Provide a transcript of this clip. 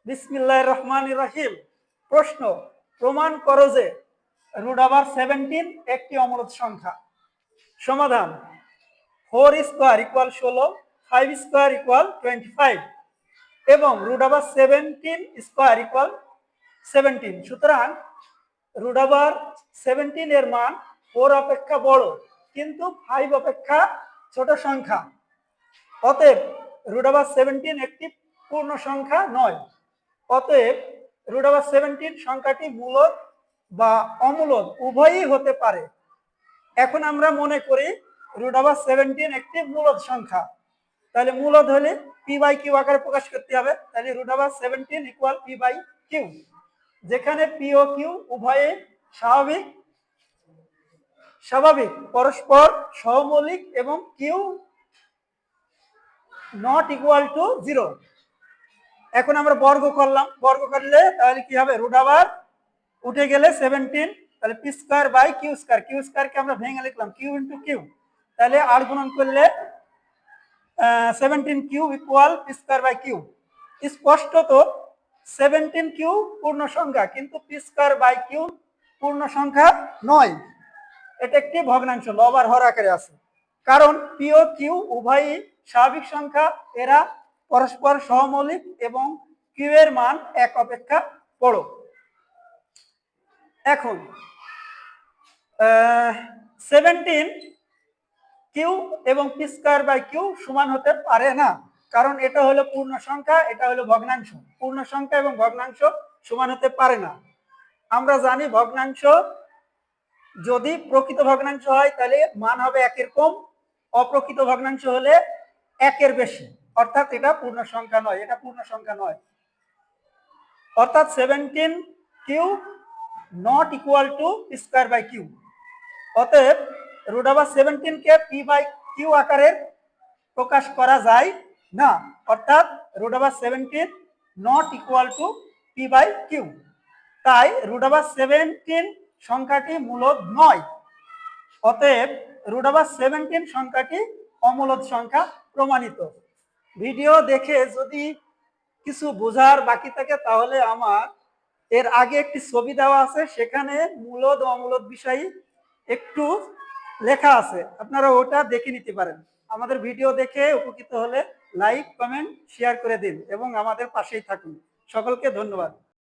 বিসমিল্লাহির রহমানির রহিম। প্রশ্ন, প্রমাণ করো যে √17 একটি অমূলদ সংখ্যা। সমাধান, 4 স্কোয়ার ইকুয়াল 16, 5 স্কোয়ার ইকুয়াল 25 এবং √17 স্কোয়ার ইকুয়াল 17। সুতরাং √17 এর মান 4 অপেক্ষা বড় কিন্তু 5 অপেক্ষা ছোট সংখ্যা। অতএব √17 একটি পূর্ণ সংখ্যা নয়। অতএব √17 সংখ্যাটি মূলদ বা অমূলদ উভয়ই হতে পারে। এখন আমরা মনে করি √17 একটি মূলদ সংখ্যা, তাহলে মূলদ হলে p/q আকারে প্রকাশ করতে হবে। তাহলে √17 ইকুয়াল p/q, যেখানে p ও q উভয়ে স্বাভাবিক পরস্পর সহমৌলিক এবং q নট ইকুয়াল টু 0। এখন আমরা বর্গ করলাম, বর্গ করলে তাহলে কি হবে, √, উঠে গেলে 17, তাহলে p square by q square, q স্কয়ারকে আমরা ভেঙে লিখলাম q ইনটু q, তাহলে আর গুণন করলে 17q equal p square by q। স্পষ্টত 17q পূর্ণ সংখ্যা কিন্তু p স্কয়ার বাই q পূর্ণ সংখ্যা নয়, এটা একটি ভগ্নাংশ, লব আর হর আকারে আছে। কারণ p ও q উভয়ই স্বাভাবিক সংখ্যা, এরা পরস্পর সহমৌলিক এবং q এর মান 1 অপেক্ষা বড়। এখন 17q এবং p স্কয়ার বাই q সমান হতে পারে না, কারণ এটা হলো পূর্ণ সংখ্যা, এটা হলো ভগ্নাংশ। পূর্ণ সংখ্যা এবং ভগ্নাংশ সমান হতে পারে না। আমরা জানি ভগ্নাংশ যদি প্রকৃত ভগ্নাংশ হয় তাহলে মান হবে 1 এর কম, অপ্রকৃত ভগ্নাংশ হলে 1 এর বেশি, অর্থাৎ এটা পূর্ণ সংখ্যা নয়, এটা পূর্ণ সংখ্যা নয়। অর্থাৎ 17q not equal to p square by q। অতএব √17 কে p/q আকারে প্রকাশ করা যায় না, অর্থাৎ √17 নট ইকুয়াল টু p/q। তাই √17 সংখ্যাটি মূলদ নয়। অতএব √17 সংখ্যাটি অমূলদ সংখ্যা প্রমাণিত। ভিডিও দেখে যদি কিছু বোঝার বাকি থাকে তাহলে আমার এর আগে একটি ছবি দেওয়া আছে, সেখানে মূলদ ও অমূলদ বিষয়ে একটু লেখা আছে, আপনারা ওটা দেখে নিতে পারেন। আমাদের ভিডিও দেখে উপকৃত হলে লাইক, কমেন্ট, শেয়ার করে দিন এবং আমাদের পাশেই থাকুন। সকলকে ধন্যবাদ।